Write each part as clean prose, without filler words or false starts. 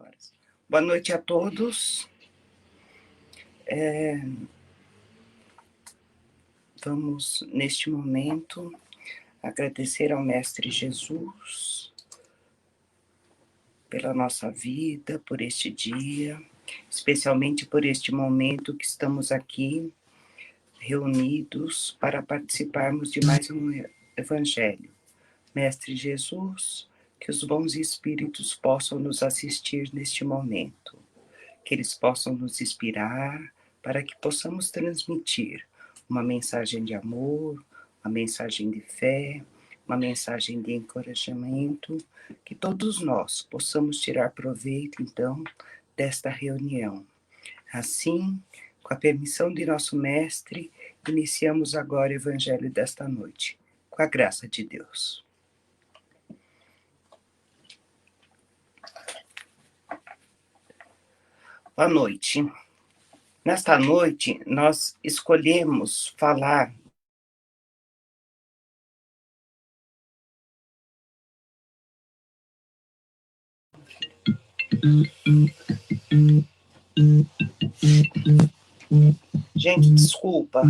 horas. Boa noite a todos. Vamos, neste momento, agradecer ao Mestre Jesus pela nossa vida, por este dia, especialmente por este momento que estamos aqui reunidos para participarmos de mais um Evangelho. Mestre Jesus, que os bons espíritos possam nos assistir neste momento, que eles possam nos inspirar para que possamos transmitir uma mensagem de amor, uma mensagem de fé, uma mensagem de encorajamento, que todos nós possamos tirar proveito, então, desta reunião. Assim, com a permissão de nosso Mestre, iniciamos agora o Evangelho desta noite, com a graça de Deus. Boa noite. Nesta noite, nós escolhemos falar Gente, desculpa.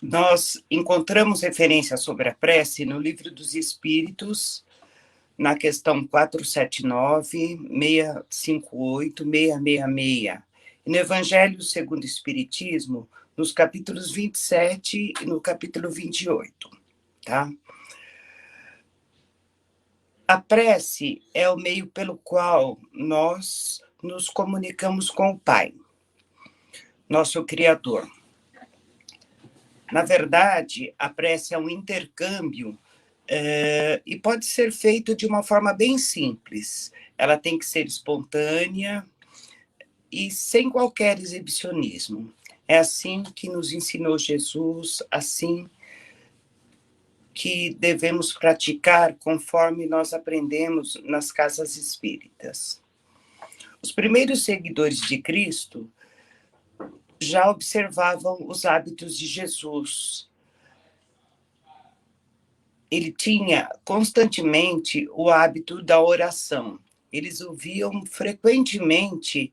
Nós encontramos referência sobre a prece no Livro dos Espíritos, na questão 479, 658, 666. E no Evangelho segundo o Espiritismo, nos capítulos 27 e no capítulo 28, tá? A prece é o meio pelo qual nós nos comunicamos com o Pai, nosso Criador. Na verdade, a prece é um intercâmbio e pode ser feito de uma forma bem simples. Ela tem que ser espontânea e sem qualquer exibicionismo. É assim que nos ensinou Jesus, assim que devemos praticar conforme nós aprendemos nas casas espíritas. Os primeiros seguidores de Cristo já observavam os hábitos de Jesus. Ele tinha constantemente o hábito da oração. Eles o viam frequentemente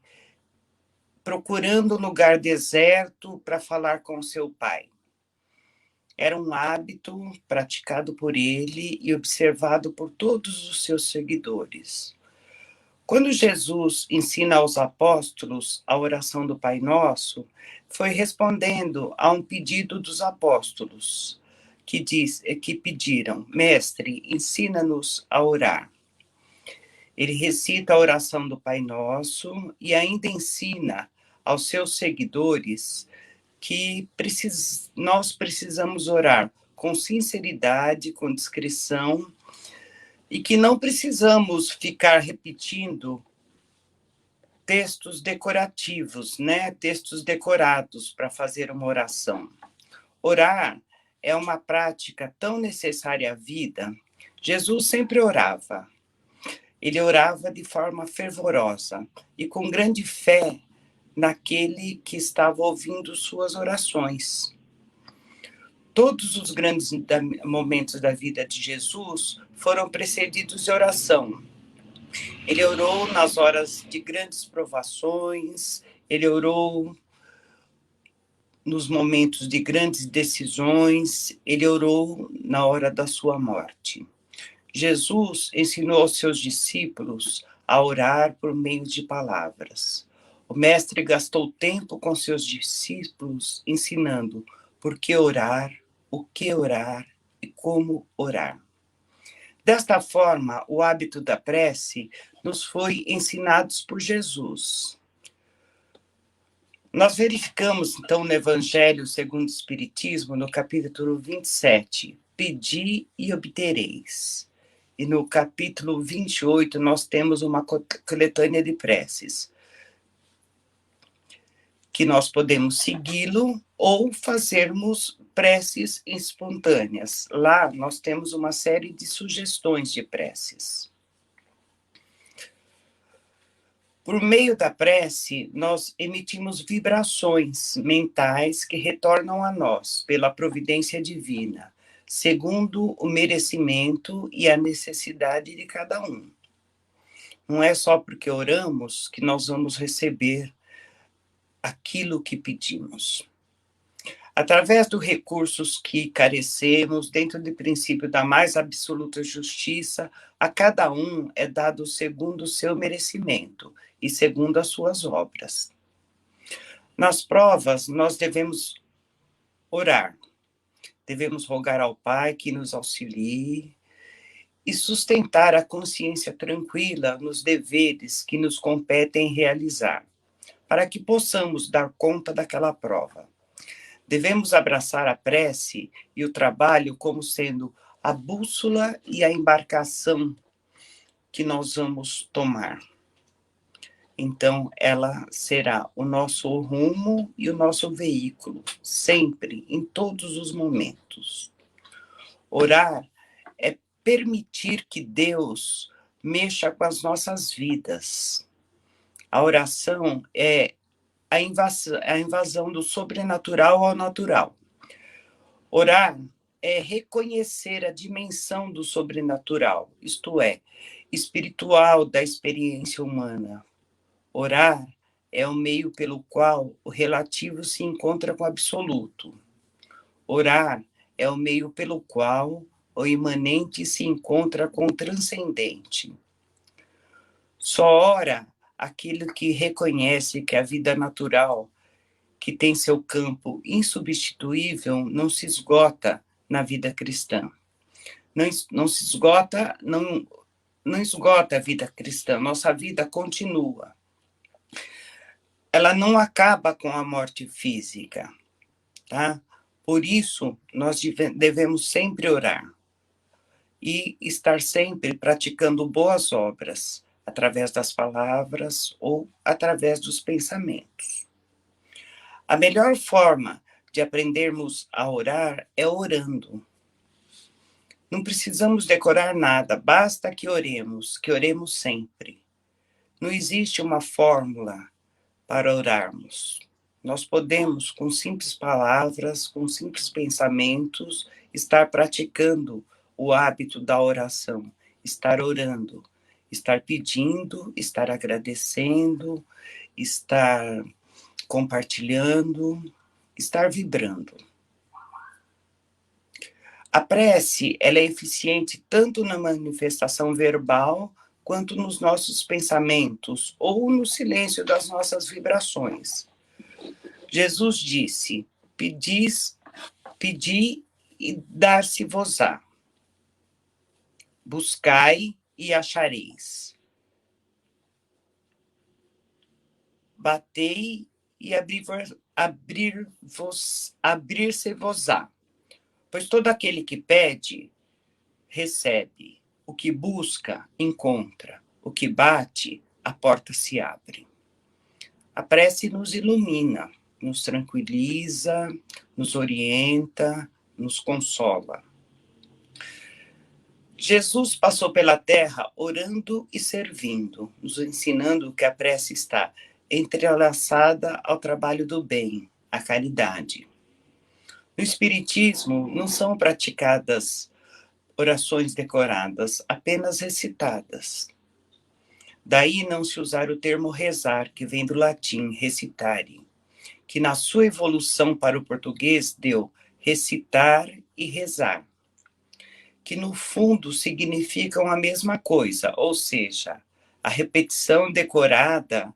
procurando um lugar deserto para falar com seu Pai. Era um hábito praticado por ele e observado por todos os seus seguidores. Quando Jesus ensina aos apóstolos a oração do Pai Nosso, foi respondendo a um pedido dos apóstolos, que pediram: Mestre, ensina-nos a orar. Ele recita a oração do Pai Nosso e ainda ensina aos seus seguidores que nós precisamos orar com sinceridade, com discrição, e que não precisamos ficar repetindo textos decorativos, né? Textos decorados para fazer uma oração. Orar é uma prática tão necessária à vida. Jesus sempre orava. Ele orava de forma fervorosa e com grande fé naquele que estava ouvindo suas orações. Todos os grandes momentos da vida de Jesus foram precedidos de oração. Ele orou nas horas de grandes provações, ele orou nos momentos de grandes decisões, ele orou na hora da sua morte. Jesus ensinou aos seus discípulos a orar por meio de palavras. O mestre gastou tempo com seus discípulos ensinando por que orar, o que orar e como orar. Desta forma, o hábito da prece nos foi ensinado por Jesus. Nós verificamos, então, no Evangelho segundo o Espiritismo, no capítulo 27, pedi e obtereis. E no capítulo 28, nós temos uma coletânea de preces, que nós podemos segui-lo ou fazermos preces espontâneas. Lá nós temos uma série de sugestões de preces. Por meio da prece, nós emitimos vibrações mentais que retornam a nós pela providência divina. segundo o merecimento e a necessidade de cada um. Não é só porque oramos que nós vamos receber aquilo que pedimos. Através dos recursos que carecemos, dentro do princípio da mais absoluta justiça, a cada um é dado segundo o seu merecimento e segundo as suas obras. Nas provas, nós devemos orar, devemos rogar ao Pai que nos auxilie e sustentar a consciência tranquila nos deveres que nos competem realizar, para que possamos dar conta daquela prova. Devemos abraçar a prece e o trabalho como sendo a bússola e a embarcação que nós vamos tomar. Então, ela será o nosso rumo e o nosso veículo, sempre, em todos os momentos. Orar é permitir que Deus mexa com as nossas vidas. A oração é a invasão do sobrenatural ao natural. Orar é reconhecer a dimensão do sobrenatural, isto é, espiritual da experiência humana. Orar é o meio pelo qual o relativo se encontra com o absoluto. Orar é o meio pelo qual o imanente se encontra com o transcendente. Só ora aquele que reconhece que a vida natural, que tem seu campo insubstituível, não se esgota na vida cristã. Não se esgota, não esgota a vida cristã. Nossa vida continua. Ela não acaba com a morte física, tá? Por isso, nós devemos sempre orar e estar sempre praticando boas obras, através das palavras ou através dos pensamentos. A melhor forma de aprendermos a orar é orando. Não precisamos decorar nada, basta que oremos sempre. Não existe uma fórmula para orarmos. Nós podemos, com simples palavras, com simples pensamentos, estar praticando o hábito da oração, estar orando, estar pedindo, estar agradecendo, estar compartilhando, estar vibrando. A prece, ela é eficiente tanto na manifestação verbal quanto nos nossos pensamentos ou no silêncio das nossas vibrações. Jesus disse: pedi e dar-se-vos-á. Buscai e achareis. Batei e abrir-se-vos-á. Pois todo aquele que pede, recebe. O que busca, encontra. O que bate, a porta se abre. A prece nos ilumina, nos tranquiliza, nos orienta, nos consola. Jesus passou pela terra orando e servindo, nos ensinando que a prece está entrelaçada ao trabalho do bem, à caridade. No Espiritismo, não são praticadas orações decoradas, apenas recitadas. Daí não se usar o termo rezar, que vem do latim recitare, que na sua evolução para o português deu recitar e rezar, que no fundo significam a mesma coisa, ou seja, a repetição decorada,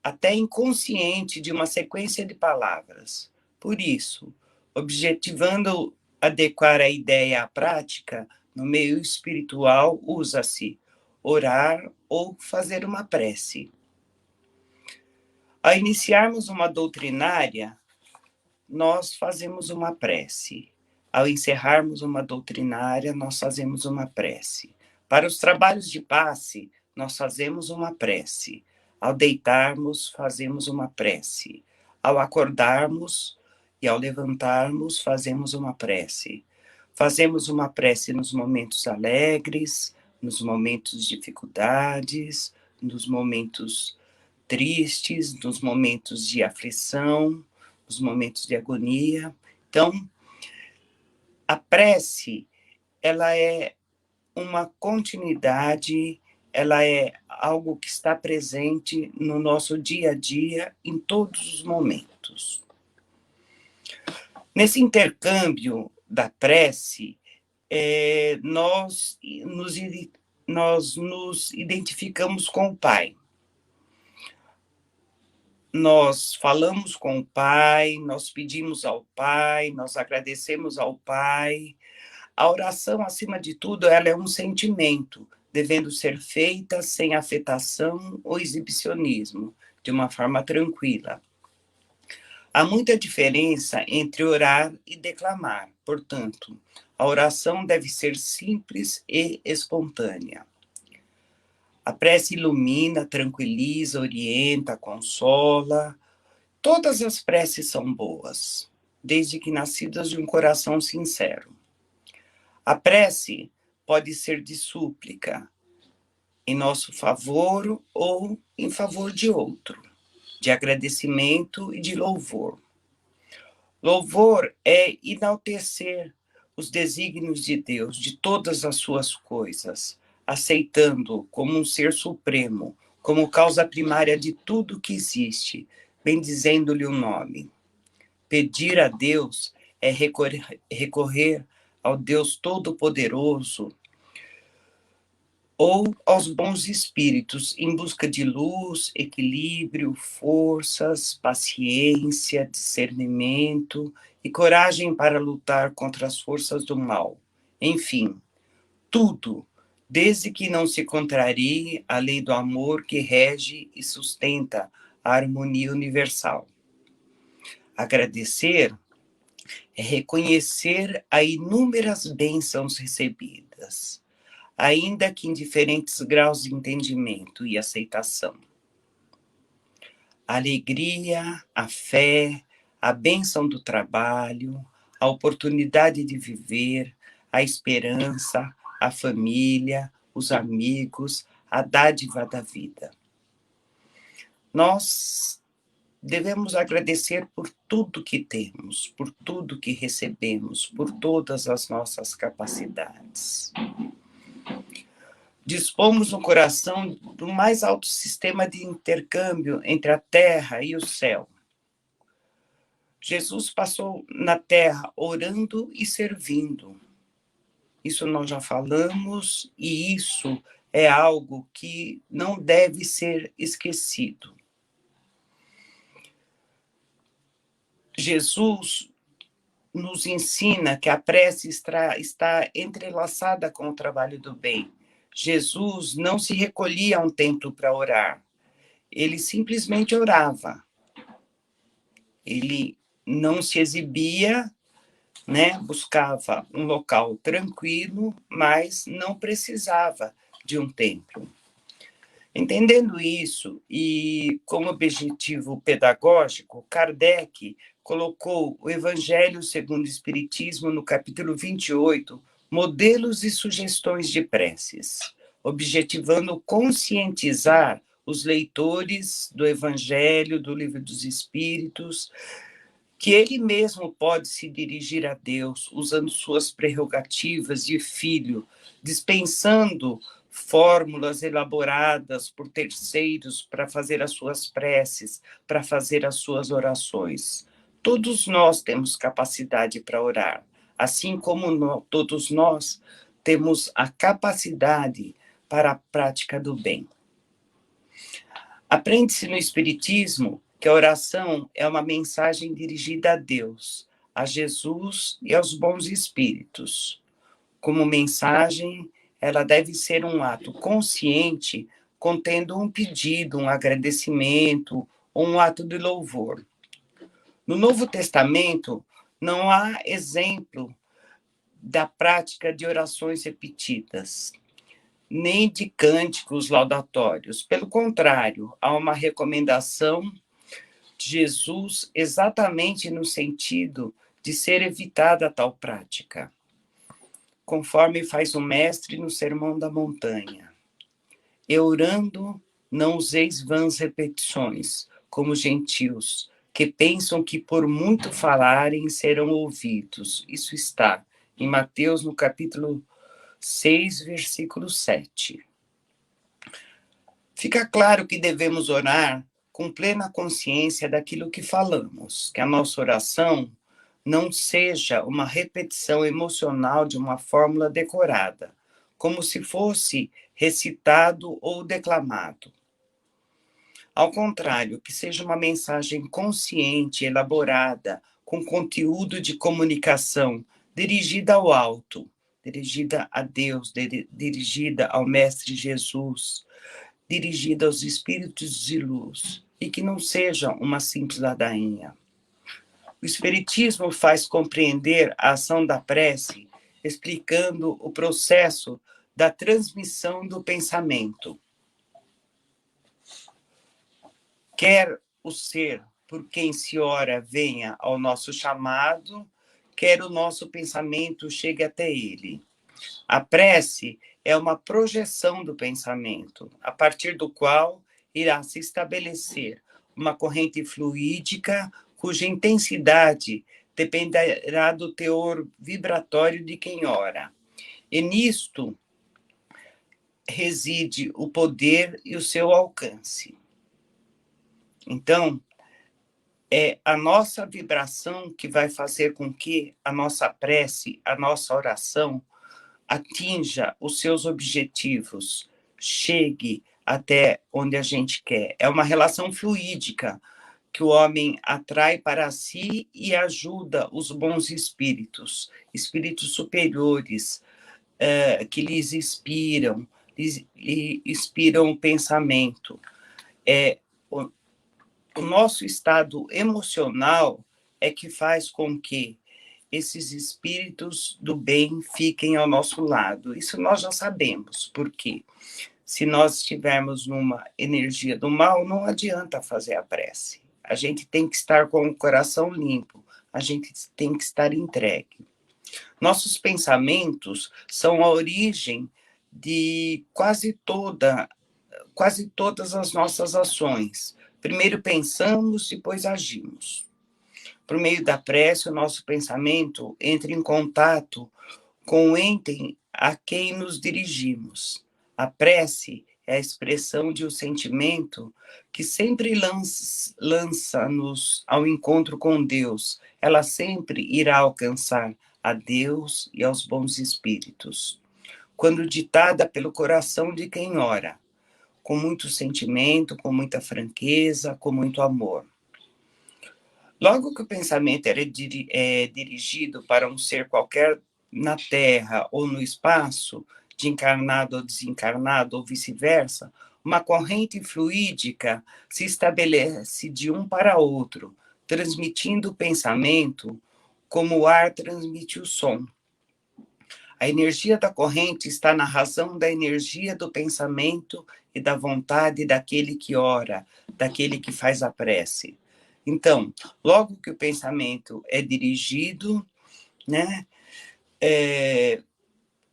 até inconsciente, de uma sequência de palavras. Por isso, objetivando adequar a ideia à prática, no meio espiritual usa-se orar ou fazer uma prece. Ao iniciarmos uma doutrinária, nós fazemos uma prece. Ao encerrarmos uma doutrinária, nós fazemos uma prece. Para os trabalhos de passe, nós fazemos uma prece. Ao deitarmos, fazemos uma prece. Ao acordarmos e ao levantarmos, fazemos uma prece. Fazemos uma prece nos momentos alegres, nos momentos de dificuldades, nos momentos tristes, nos momentos de aflição, nos momentos de agonia. Então, A prece, ela é uma continuidade, ela é algo que está presente no nosso dia a dia, em todos os momentos. Nesse intercâmbio da prece, nós nos identificamos com o Pai. Nós falamos com o Pai, nós pedimos ao Pai, nós agradecemos ao Pai. A oração, acima de tudo, ela é um sentimento, devendo ser feita sem afetação ou exibicionismo, de uma forma tranquila. Há muita diferença entre orar e declamar, portanto, a oração deve ser simples e espontânea. A prece ilumina, tranquiliza, orienta, consola. Todas as preces são boas, desde que nascidas de um coração sincero. A prece pode ser de súplica, em nosso favor ou em favor de outro, de agradecimento e de louvor. Louvor é enaltecer os desígnios de Deus, de todas as suas coisas, aceitando-o como um ser supremo, como causa primária de tudo que existe, bendizendo-lhe o nome. Pedir a Deus é recorrer ao Deus Todo-Poderoso ou aos bons espíritos em busca de luz, equilíbrio, forças, paciência, discernimento e coragem para lutar contra as forças do mal. Enfim, tudo, desde que não se contrarie a lei do amor que rege e sustenta a harmonia universal. Agradecer é reconhecer as inúmeras bênçãos recebidas, ainda que em diferentes graus de entendimento e aceitação. A alegria, a fé, a bênção do trabalho, a oportunidade de viver, a esperança, a família, os amigos, a dádiva da vida. Nós devemos agradecer por tudo que temos, por tudo que recebemos, por todas as nossas capacidades. Dispomos no coração do mais alto sistema de intercâmbio entre a terra e o céu. Jesus passou na terra orando e servindo. Isso nós já falamos, e isso é algo que não deve ser esquecido. Jesus nos ensina que a prece está entrelaçada com o trabalho do bem. Jesus não se recolhia a um templo para orar. Ele simplesmente orava. Ele não se exibia, né? Buscava um local tranquilo, mas não precisava de um templo. Entendendo isso, e como objetivo pedagógico, Kardec colocou o Evangelho segundo o Espiritismo, no capítulo 28, Modelos e Sugestões de Preces, objetivando conscientizar os leitores do Evangelho, do Livro dos Espíritos, que ele mesmo pode se dirigir a Deus, usando suas prerrogativas de filho, dispensando fórmulas elaboradas por terceiros para fazer as suas preces, para fazer as suas orações. Todos nós temos capacidade para orar, assim como todos nós temos a capacidade para a prática do bem. Aprende-se no Espiritismo que a oração é uma mensagem dirigida a Deus, a Jesus e aos bons espíritos. Como mensagem, ela deve ser um ato consciente, contendo um pedido, um agradecimento ou um ato de louvor. No Novo Testamento, não há exemplo da prática de orações repetidas, nem de cânticos laudatórios. Pelo contrário, há uma recomendação de Jesus exatamente no sentido de ser evitada tal prática, conforme faz o mestre no Sermão da Montanha. E orando, não useis vãs repetições, como gentios, que pensam que por muito falarem serão ouvidos. Isso está em Mateus, no capítulo 6, versículo 7. Fica claro que devemos orar com plena consciência daquilo que falamos, que a nossa oração não seja uma repetição emocional de uma fórmula decorada, como se fosse recitado ou declamado. Ao contrário, que seja uma mensagem consciente, elaborada, com conteúdo de comunicação, dirigida ao alto, dirigida a Deus, dirigida ao Mestre Jesus, dirigida aos espíritos de luz, e que não seja uma simples ladainha. O Espiritismo faz compreender a ação da prece, explicando o processo da transmissão do pensamento. Quer o ser por quem se ora venha ao nosso chamado, quer o nosso pensamento chegue até ele. A prece é uma projeção do pensamento, a partir do qual irá se estabelecer uma corrente fluídica cuja intensidade dependerá do teor vibratório de quem ora. E nisto reside o poder e o seu alcance. Então, é a nossa vibração que vai fazer com que a nossa prece, a nossa oração, atinja os seus objetivos, chegue até onde a gente quer. É uma relação fluídica que o homem atrai para si e ajuda os bons espíritos, espíritos superiores, que lhes inspiram o pensamento. O nosso estado emocional é que faz com que esses espíritos do bem fiquem ao nosso lado. Isso nós já sabemos, porque se nós estivermos numa energia do mal, não adianta fazer a prece. A gente tem que estar com o coração limpo, a gente tem que estar entregue. Nossos pensamentos são a origem de quase todas as nossas ações. Primeiro pensamos, depois agimos. Por meio da prece, o nosso pensamento entra em contato com o ente a quem nos dirigimos. A prece é a expressão de um sentimento que sempre lança-nos ao encontro com Deus. Ela sempre irá alcançar a Deus e aos bons espíritos. Quando ditada pelo coração de quem ora, com muito sentimento, com muita franqueza, com muito amor. Logo que o pensamento é dirigido para um ser qualquer na Terra ou no espaço, de encarnado ou desencarnado, ou vice-versa, uma corrente fluídica se estabelece de um para outro, transmitindo o pensamento como o ar transmite o som. A energia da corrente está na razão da energia do pensamento e da vontade daquele que ora, daquele que faz a prece. Então, logo que o pensamento é dirigido, né,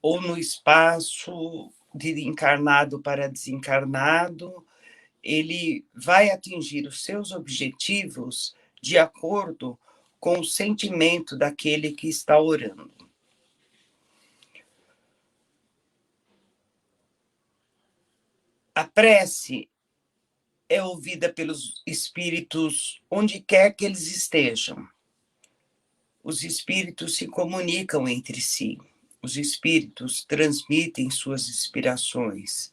ou no espaço de encarnado para desencarnado, ele vai atingir os seus objetivos de acordo com o sentimento daquele que está orando. A prece é ouvida pelos espíritos onde quer que eles estejam. Os espíritos se comunicam entre si. Os espíritos transmitem suas inspirações.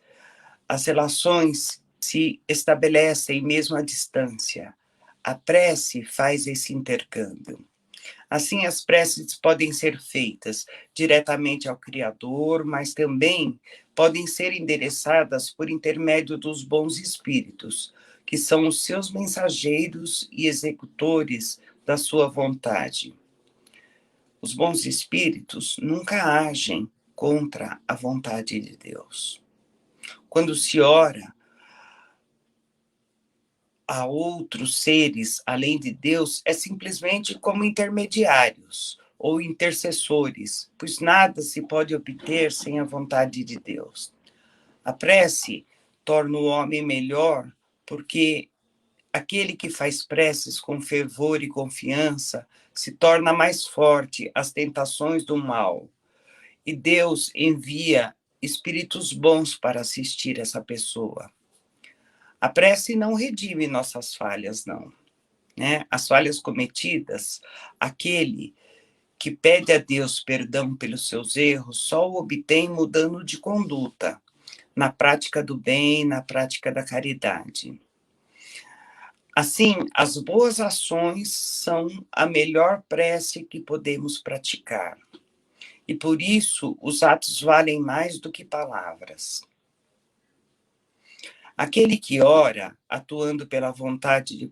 As relações se estabelecem mesmo à distância. A prece faz esse intercâmbio. Assim, as preces podem ser feitas diretamente ao Criador, mas também podem ser endereçadas por intermédio dos bons espíritos, que são os seus mensageiros e executores da sua vontade. Os bons espíritos nunca agem contra a vontade de Deus. Quando se ora a outros seres além de Deus, é simplesmente como intermediários ou intercessores, pois nada se pode obter sem a vontade de Deus. A prece torna o homem melhor, porque aquele que faz preces com fervor e confiança se torna mais forte as tentações do mal. E Deus envia espíritos bons para assistir essa pessoa. A prece não redime nossas falhas, não. Né? As falhas cometidas, aquele que pede a Deus perdão pelos seus erros, só o obtém mudando de conduta, na prática do bem, na prática da caridade. Assim, as boas ações são a melhor prece que podemos praticar. E por isso, os atos valem mais do que palavras. Aquele que ora, atuando pela vontade de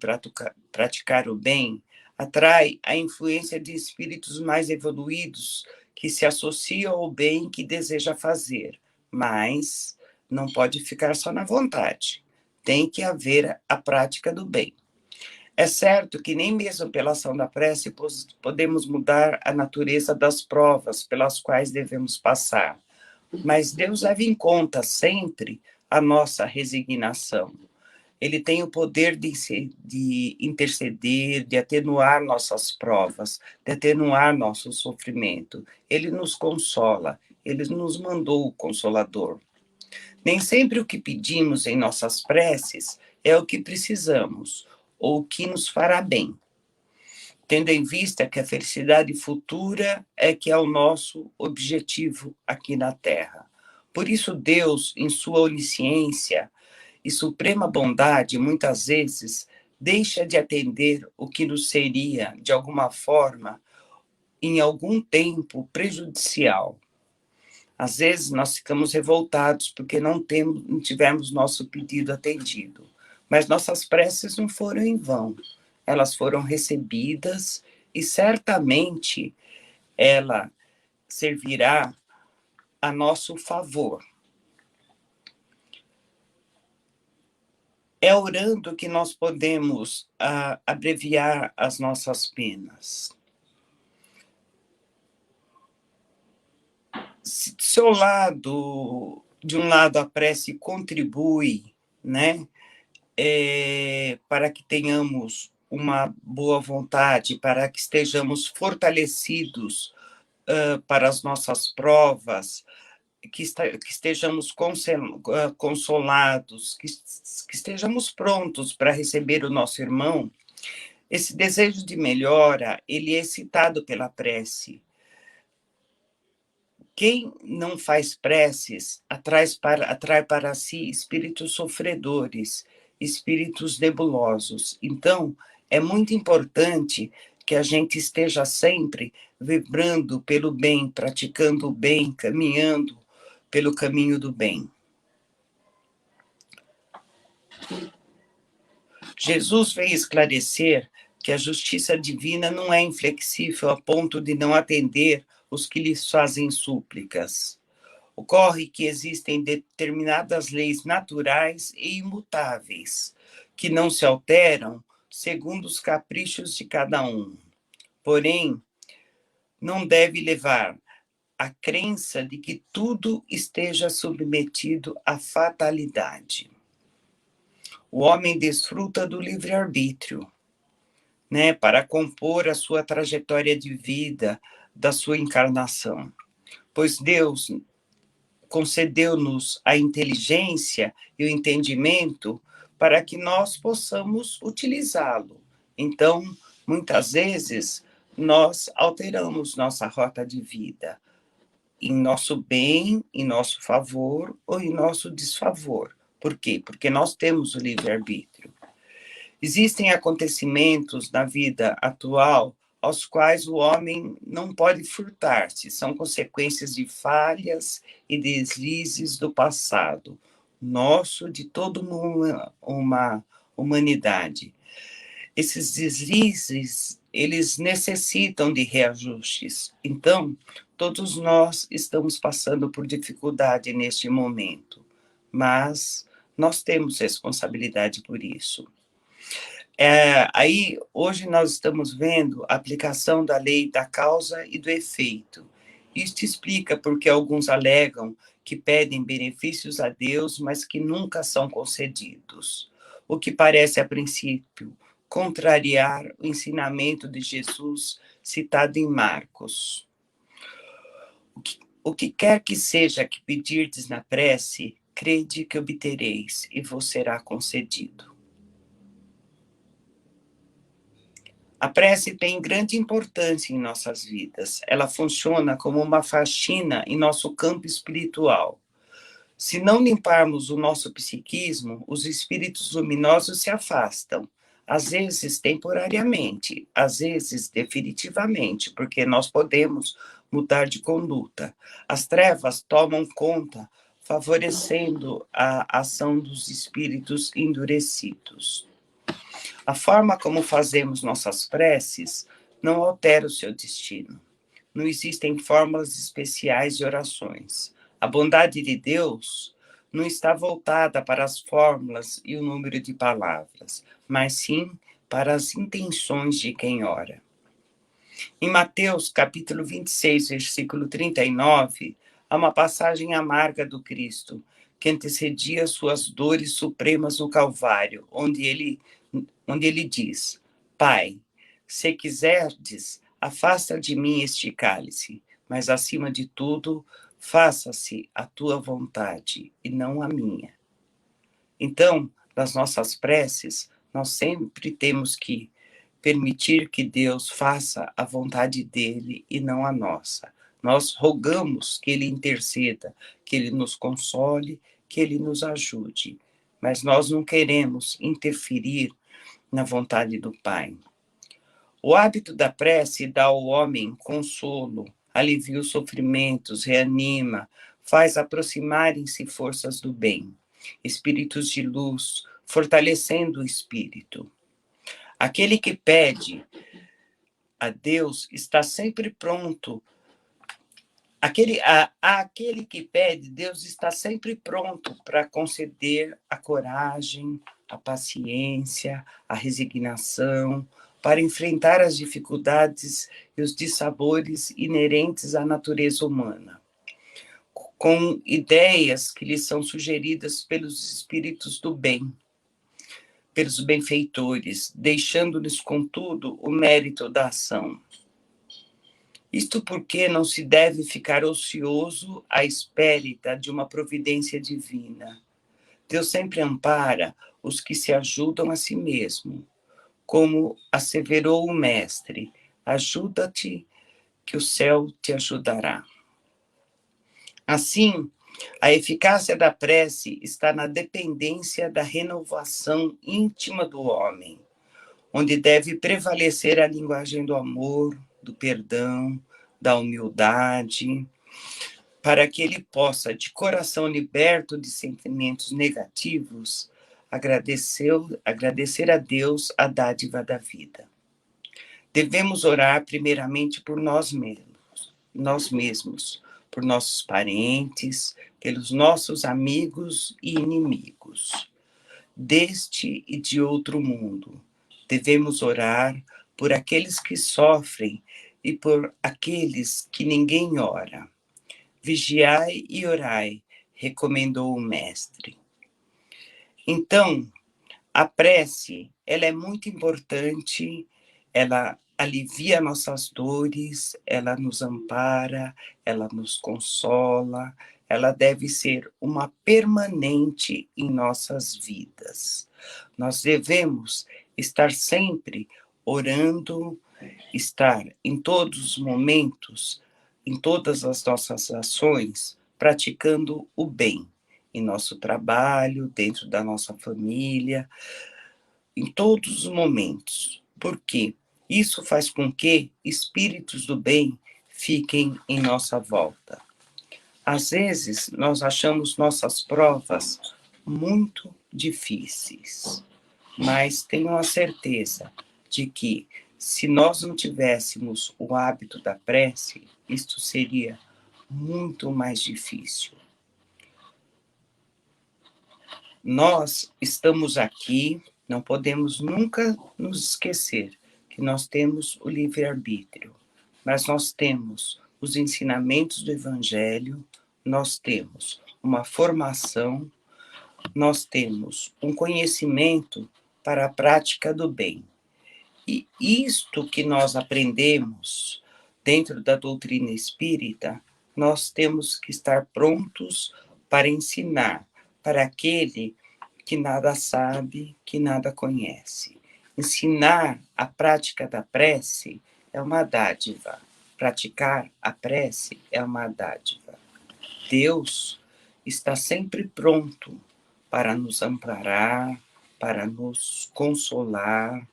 praticar o bem, atrai a influência de espíritos mais evoluídos que se associam ao bem que deseja fazer, mas não pode ficar só na vontade. Tem que haver a prática do bem. É certo que nem mesmo pela ação da prece podemos mudar a natureza das provas pelas quais devemos passar, mas Deus leva em conta sempre a nossa resignação. Ele tem o poder de interceder, de atenuar nossas provas, de atenuar nosso sofrimento. Ele nos consola, ele nos mandou o Consolador. Nem sempre o que pedimos em nossas preces é o que precisamos, ou o que nos fará bem, tendo em vista que a felicidade futura é que é o nosso objetivo aqui na Terra. Por isso, Deus, em sua onisciência e suprema bondade, muitas vezes deixa de atender o que nos seria, de alguma forma, em algum tempo, prejudicial. Às vezes nós ficamos revoltados porque não tivemos nosso pedido atendido. Mas nossas preces não foram em vão. Elas foram recebidas e certamente ela servirá a nosso favor. É orando que nós podemos abreviar as nossas penas. Se de um lado a prece contribui, né, para que tenhamos uma boa vontade, para que estejamos fortalecidos para as nossas provas, que estejamos consolados, que estejamos prontos para receber o nosso irmão, esse desejo de melhora, ele é excitado pela prece. Quem não faz preces atrai para si espíritos sofredores, espíritos nebulosos. Então, é muito importante que a gente esteja sempre vibrando pelo bem, praticando o bem, caminhando pelo caminho do bem. Jesus veio esclarecer que a justiça divina não é inflexível a ponto de não atender os que lhes fazem súplicas. Ocorre que existem determinadas leis naturais e imutáveis, que não se alteram segundo os caprichos de cada um. Porém, não deve levar à crença de que tudo esteja submetido à fatalidade. O homem desfruta do livre-arbítrio, né, para compor a sua trajetória de vida, da sua encarnação. Pois Deus concedeu-nos a inteligência e o entendimento para que nós possamos utilizá-lo. Então, muitas vezes, nós alteramos nossa rota de vida em nosso bem, em nosso favor ou em nosso desfavor. Por quê? Porque nós temos o livre-arbítrio. Existem acontecimentos na vida atual aos quais o homem não pode furtar-se, são consequências de falhas e deslizes do passado, nosso, de toda uma humanidade. Esses deslizes, eles necessitam de reajustes. Então, todos nós estamos passando por dificuldade neste momento, mas nós temos responsabilidade por isso. Aí, hoje nós estamos vendo a aplicação da lei da causa e do efeito. Isso explica porque alguns alegam que pedem benefícios a Deus, mas que nunca são concedidos. O que parece, a princípio, contrariar o ensinamento de Jesus citado em Marcos. O que quer que seja que pedirdes na prece, crede que obtereis e vos será concedido. A prece tem grande importância em nossas vidas. Ela funciona como uma faxina em nosso campo espiritual. Se não limparmos o nosso psiquismo, os espíritos luminosos se afastam. Às vezes temporariamente, às vezes definitivamente, porque nós podemos mudar de conduta. As trevas tomam conta, favorecendo a ação dos espíritos endurecidos. A forma como fazemos nossas preces não altera o seu destino. Não existem fórmulas especiais de orações. A bondade de Deus não está voltada para as fórmulas e o número de palavras, mas sim para as intenções de quem ora. Em Mateus, capítulo 26, versículo 39, há uma passagem amarga do Cristo, que antecedia suas dores supremas no Calvário, onde ele diz: Pai, se quiserdes, afasta de mim este cálice, mas acima de tudo, faça-se a tua vontade e não a minha. Então, nas nossas preces, nós sempre temos que permitir que Deus faça a vontade dele e não a nossa. Nós rogamos que ele interceda, que ele nos console, que ele nos ajude, mas nós não queremos interferir na vontade do Pai. O hábito da prece dá ao homem consolo, alivia os sofrimentos, reanima, faz aproximarem-se forças do bem, espíritos de luz, fortalecendo o espírito. Aquele que pede a Deus está sempre pronto. Aquele que pede, Deus está sempre pronto para conceder a coragem, a paciência, a resignação, para enfrentar as dificuldades e os dissabores inerentes à natureza humana, com ideias que lhe são sugeridas pelos espíritos do bem, pelos benfeitores, deixando-lhes, contudo, o mérito da ação. Isto porque não se deve ficar ocioso à espera de uma providência divina. Deus sempre ampara os que se ajudam a si mesmo. Como asseverou o Mestre, ajuda-te que o céu te ajudará. Assim, a eficácia da prece está na dependência da renovação íntima do homem, onde deve prevalecer a linguagem do amor, do perdão, da humildade, para que ele possa, de coração liberto de sentimentos negativos, agradecer a Deus a dádiva da vida. Devemos orar primeiramente por nós mesmos, por nossos parentes, pelos nossos amigos e inimigos, deste e de outro mundo. Devemos orar por aqueles que sofrem e por aqueles que ninguém ora. Vigiai e orai, recomendou o Mestre. Então, a prece, ela é muito importante, ela alivia nossas dores, ela nos ampara, ela nos consola, ela deve ser uma permanente em nossas vidas. Nós devemos estar sempre orando, estar em todos os momentos, em todas as nossas ações, praticando o bem, em nosso trabalho, dentro da nossa família, em todos os momentos. Por quê? Isso faz com que espíritos do bem fiquem em nossa volta. Às vezes, nós achamos nossas provas muito difíceis, mas tenham a certeza de que, se nós não tivéssemos o hábito da prece, isto seria muito mais difícil. Nós estamos aqui, não podemos nunca nos esquecer que nós temos o livre-arbítrio, mas nós temos os ensinamentos do Evangelho, nós temos uma formação, nós temos um conhecimento para a prática do bem. E isto que nós aprendemos dentro da doutrina espírita, nós temos que estar prontos para ensinar para aquele que nada sabe, que nada conhece. Ensinar a prática da prece é uma dádiva. Praticar a prece é uma dádiva. Deus está sempre pronto para nos amparar, para nos consolar,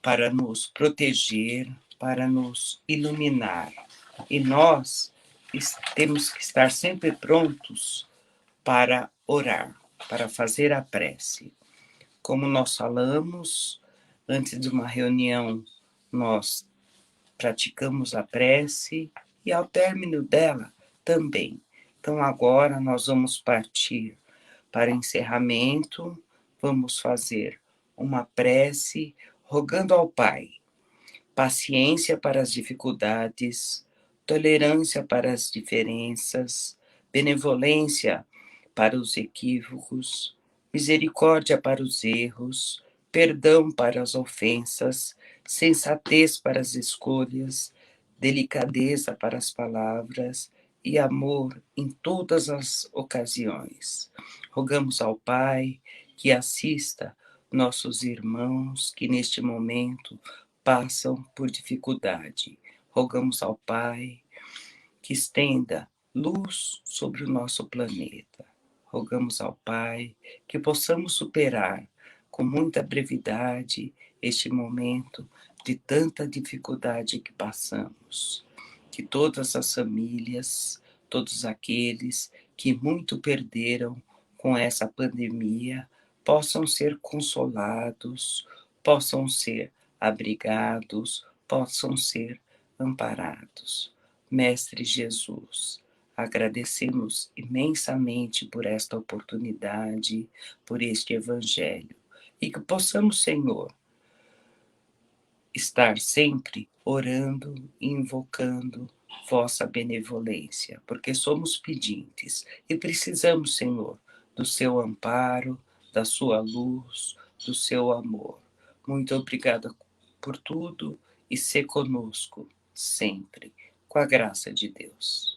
para nos proteger, para nos iluminar. E nós temos que estar sempre prontos para orar, para fazer a prece. Como nós falamos, antes de uma reunião, nós praticamos a prece e ao término dela também. Então agora nós vamos partir para encerramento, vamos fazer uma prece rogando ao Pai paciência para as dificuldades, tolerância para as diferenças, benevolência para os equívocos, misericórdia para os erros, perdão para as ofensas, sensatez para as escolhas, delicadeza para as palavras e amor em todas as ocasiões. Rogamos ao Pai que assista nossos irmãos que neste momento passam por dificuldade. Rogamos ao Pai que estenda luz sobre o nosso planeta. Rogamos ao Pai que possamos superar com muita brevidade este momento de tanta dificuldade que passamos. Que todas as famílias, todos aqueles que muito perderam com essa pandemia, possam ser consolados, possam ser abrigados, possam ser amparados. Mestre Jesus, agradecemos imensamente por esta oportunidade, por este Evangelho, e que possamos, Senhor, estar sempre orando e invocando vossa benevolência, porque somos pedintes e precisamos, Senhor, do seu amparo, da sua luz, do seu amor. Muito obrigada por tudo e ser conosco sempre, com a graça de Deus.